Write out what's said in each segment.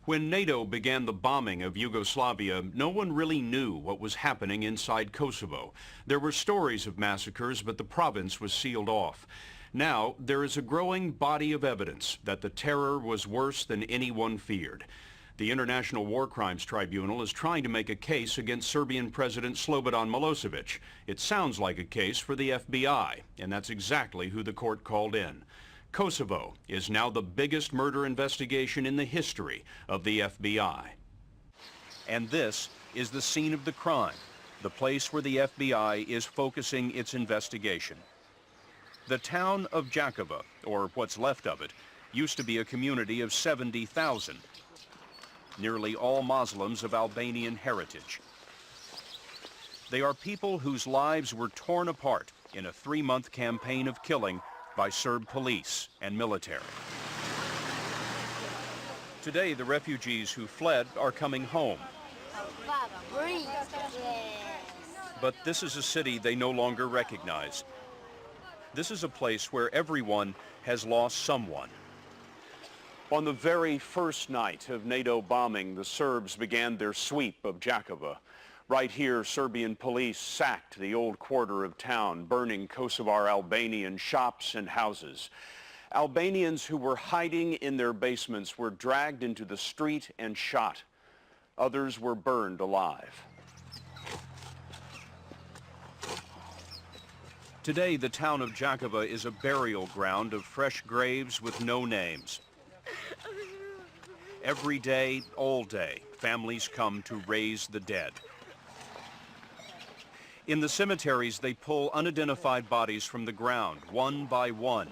When NATO began the bombing of Yugoslavia, no one really knew what was happening inside Kosovo. There were stories of massacres, but the province was sealed off. Now, there is a growing body of evidence that the terror was worse than anyone feared. The International War Crimes Tribunal is trying to make a case against Serbian President Slobodan Milosevic. It sounds like a case for the FBI, and that's exactly who the court called in. Kosovo is now the biggest murder investigation in the history of the FBI. And this is the scene of the crime, the place where the FBI is focusing its investigation. The town of Gjakove, or what's left of it, used to be a community of 70,000, nearly all Muslims of Albanian heritage. They are people whose lives were torn apart in a 3-month campaign of killing by Serb police and military. Today, the refugees who fled are coming home. But this is a city they no longer recognize. This is a place where everyone has lost someone. On the very first night of NATO bombing, the Serbs began their sweep of Gjakove. Right here, Serbian police sacked the old quarter of town, burning Kosovar Albanian shops and houses. Albanians who were hiding in their basements were dragged into the street and shot. Others were burned alive. Today, the town of Gjakove is a burial ground of fresh graves with no names. Every day, all day, families come to raise the dead. In the cemeteries, they pull unidentified bodies from the ground, one by one,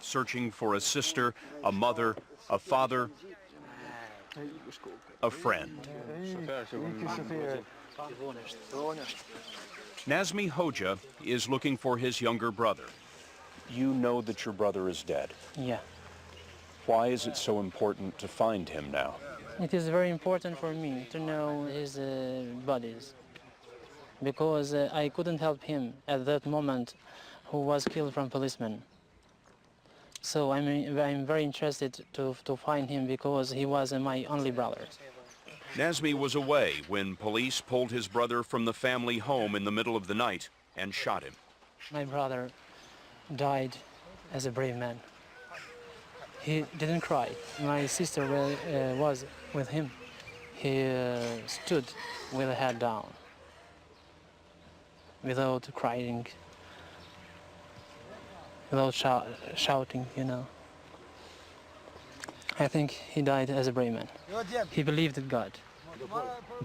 searching for a sister, a mother, a father, a friend. Nazmi Hoja is looking for his younger brother. You know that your brother is dead. Yeah. Why is it so important to find him now? It is very important for me to know his bodies, because I couldn't help him at that moment who was killed from policemen. So I'm very interested to find him because he was my only brother. Nazmi was away when police pulled his brother from the family home in the middle of the night and shot him. My brother died as a brave man. He didn't cry. My sister was with him. He stood with the head down, without crying, without shouting, you know. I think he died as a brave man. He believed in God.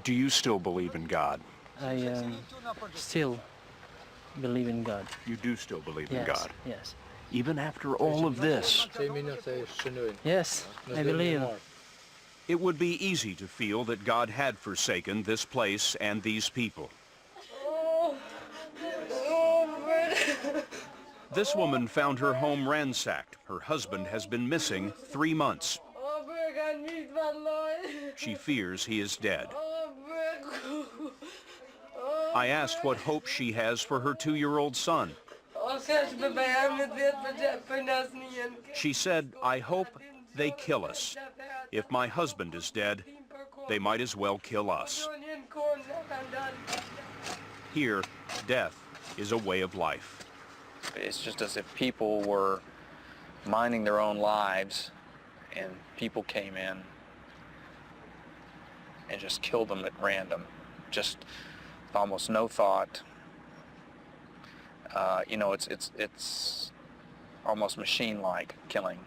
Do you still believe in God? I still believe in God. You do still believe in God? Yes. Even after all of this? Yes, I believe. It would be easy to feel that God had forsaken this place and these people. This woman found her home ransacked. Her husband has been missing 3 months. She fears he is dead. I asked what hope she has for her 2-year-old son. She said, I hope they kill us. If my husband is dead, they might as well kill us. Here, death is a way of life. It's just as if people were minding their own lives and people came in and just killed them at random, just with almost no thought. You know, it's almost machine-like killing.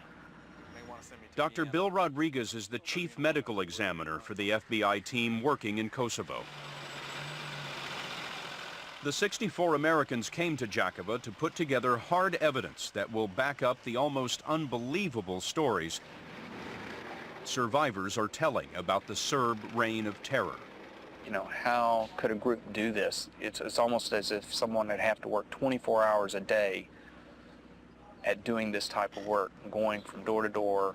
Dr. Bill Rodriguez is the chief medical examiner for the FBI team working in Kosovo. The 64 Americans came to Gjakove to put together hard evidence that will back up the almost unbelievable stories survivors are telling about the Serb reign of terror. You know, how could a group do this? It's almost as if someone would have to work 24 hours a day at doing this type of work, going from door to door,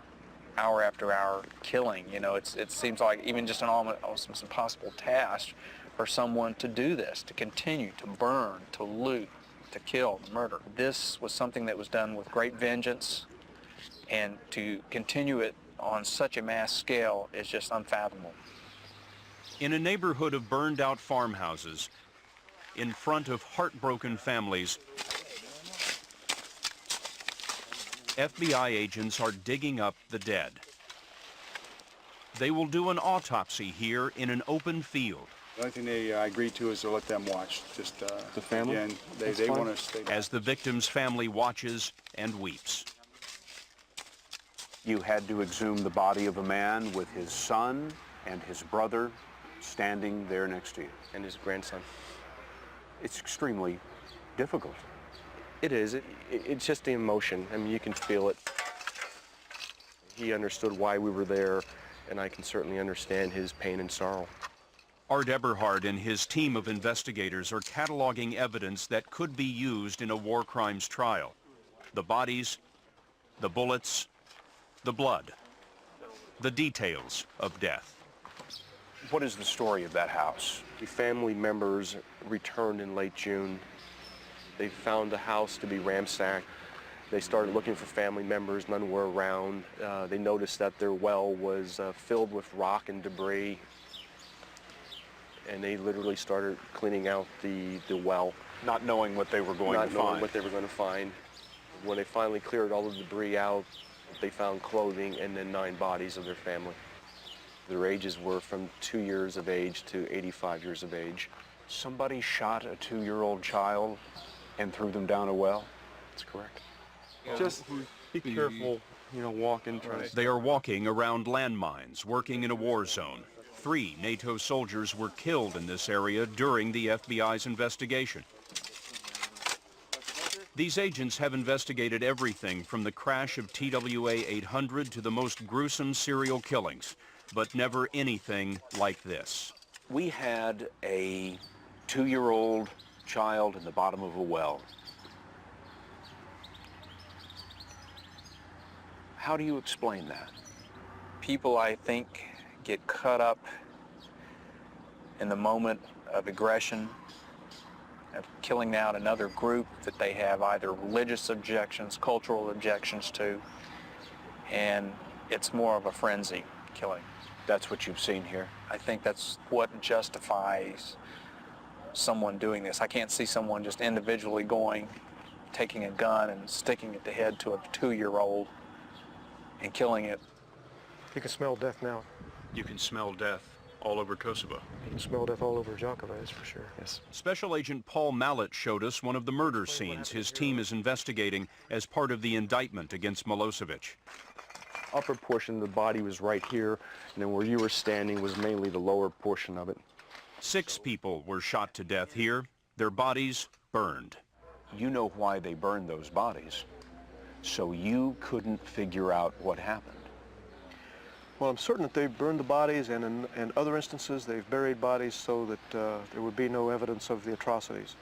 hour after hour, killing. You know, it seems like even just an almost impossible task for someone to do this, to continue to burn, to loot, to kill, to murder. This was something that was done with great vengeance, and to continue it on such a mass scale is just unfathomable. In a neighborhood of burned-out farmhouses, in front of heartbroken families, FBI agents are digging up the dead. They will do an autopsy here in an open field. The only thing I agreed to is to let them watch. Just the family? Again, they want to stay back. As the victim's family watches and weeps. You had to exhume the body of a man with his son and his brother standing there next to you. And his grandson. It's extremely difficult. It is. It's just the emotion. I mean, you can feel it. He understood why we were there, and I can certainly understand his pain and sorrow. Art Eberhard and his team of investigators are cataloging evidence that could be used in a war crimes trial. The bodies, the bullets, the blood, the details of death. What is the story of that house? The family members returned in late June. They found the house to be ransacked. They started looking for family members. None were around. They noticed that their well was filled with rock and debris. And they literally started cleaning out the well. Not knowing what they were going to find. Not knowing what they were going to find. When they finally cleared all the debris out, they found clothing and then 9 bodies of their family. Their ages were from 2 years of age to 85 years of age. Somebody shot a 2-year-old child and threw them down a well? That's correct. Just be careful, you know, walking. They are walking around landmines, working in a war zone. 3 NATO soldiers were killed in this area during the FBI's investigation. These agents have investigated everything from the crash of TWA 800 to the most gruesome serial killings, but never anything like this. We had a 2-year-old child in the bottom of a well. How do you explain that? People, I think, get caught up in the moment of aggression, of killing out another group that they have either religious objections, cultural objections to, and it's more of a frenzy killing. That's what you've seen here? I think that's what justifies someone doing this. I can't see someone just individually taking a gun and sticking it to the head to a 2-year-old and killing it. You can smell death now. You can smell death all over Kosovo. You can smell death all over Gjakove, that's for sure. Yes. Special Agent Paul Mallet showed us one of the murder scenes his team is investigating as part of the indictment against Milosevic. Upper portion of the body was right here, and then where you were standing was mainly the lower portion of it. 6 people were shot to death here, their bodies burned. You know why they burned those bodies, so you couldn't figure out what happened. Well, I'm certain that they burned the bodies, and in other instances they've buried bodies so that there would be no evidence of the atrocities.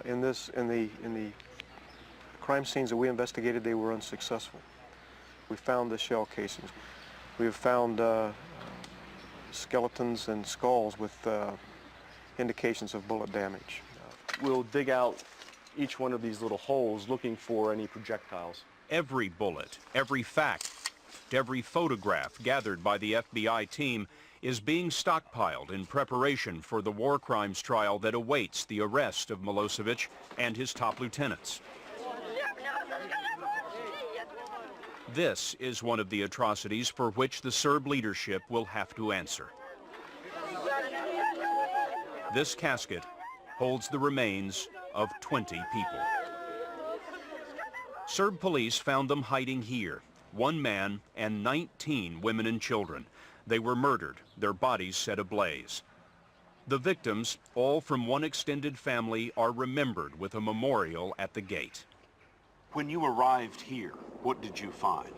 In the crime scenes that we investigated, they were unsuccessful. We found the shell casings. We have found skeletons and skulls with indications of bullet damage. We'll dig out each one of these little holes looking for any projectiles. Every bullet, every fact, every photograph gathered by the FBI team is being stockpiled in preparation for the war crimes trial that awaits the arrest of Milosevic and his top lieutenants. This is one of the atrocities for which the Serb leadership will have to answer. This casket holds the remains of 20 people. Serb police found them hiding here, 1 man and 19 women and children. They were murdered, their bodies set ablaze. The victims, all from one extended family, are remembered with a memorial at the gate. When you arrived here, what did you find?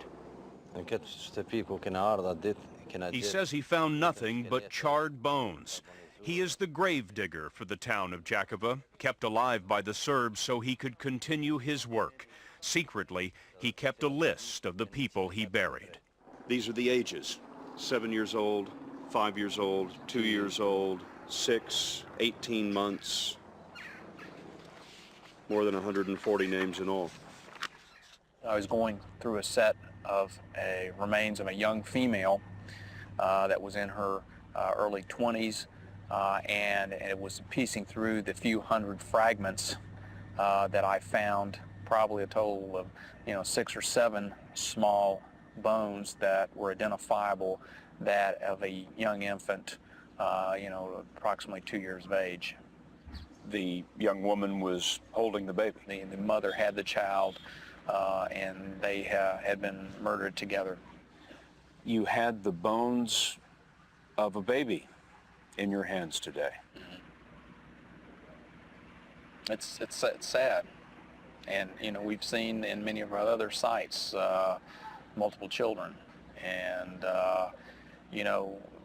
He says he found nothing but charred bones. He is the gravedigger for the town of Gjakove, kept alive by the Serbs so he could continue his work. Secretly, he kept a list of the people he buried. These are the ages: 7 years old, 5 years old, 2 years old, 6, 18 months. More than 140 names in all. I was going through a set of remains of a young female that was in her early 20s, and it was piecing through the few hundred fragments that I found, probably a total of 6 or 7 small bones that were identifiable, that of a young infant, approximately 2 years of age. The young woman was holding the baby. The mother had the child, and they had been murdered together. You had the bones of a baby in your hands today. It's sad, and we've seen in many of our other sites multiple children, and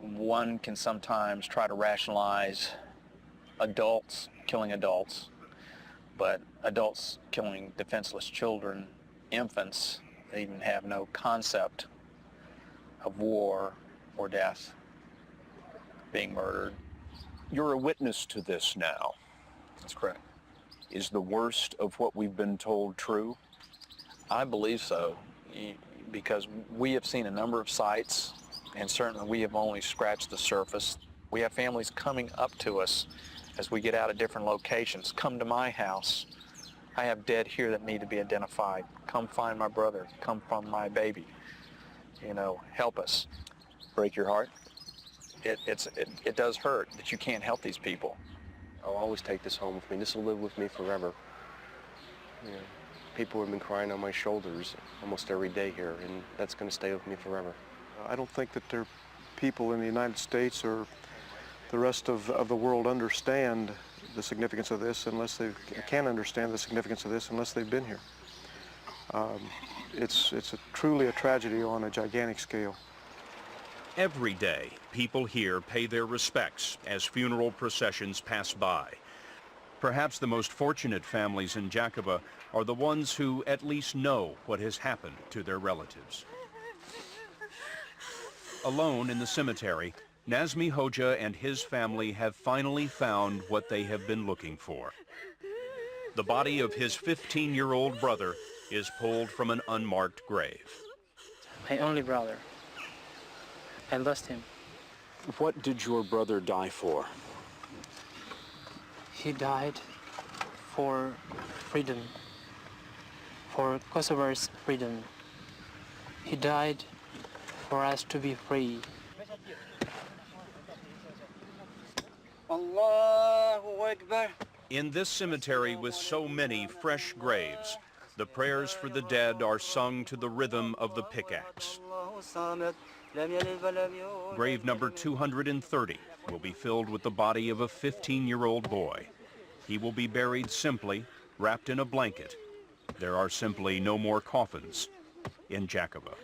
one can sometimes try to rationalize adults killing adults, but adults killing defenseless children, infants, they even have no concept of war or death, being murdered. You're a witness to this now. That's correct. Is the worst of what we've been told true? I believe so, because we have seen a number of sites, and certainly we have only scratched the surface. We have families coming up to us as we get out of different locations. Come to my house. I have dead here that need to be identified. Come find my brother. Come find my baby. Help us. Break your heart? It does hurt that you can't help these people. I'll always take this home with me. This will live with me forever. People have been crying on my shoulders almost every day here, and that's going to stay with me forever. I don't think that there are people in the United States or the rest of the world understand the significance of this unless they can understand the significance of this unless they've been here. It's truly a tragedy on a gigantic scale. Every day, people here pay their respects as funeral processions pass by. Perhaps the most fortunate families in Gjakove are the ones who at least know what has happened to their relatives. Alone in the cemetery, Nazmi Hoxha and his family have finally found what they have been looking for. The body of his 15-year-old brother is pulled from an unmarked grave. My only brother. I lost him. What did your brother die for? He died for freedom, for Kosovo's freedom. He died for us to be free. Allahu Akbar. In this cemetery with so many fresh graves, the prayers for the dead are sung to the rhythm of the pickaxe. Grave number 230 will be filled with the body of a 15-year-old boy. He will be buried simply, wrapped in a blanket. There are simply no more coffins in Gjakove.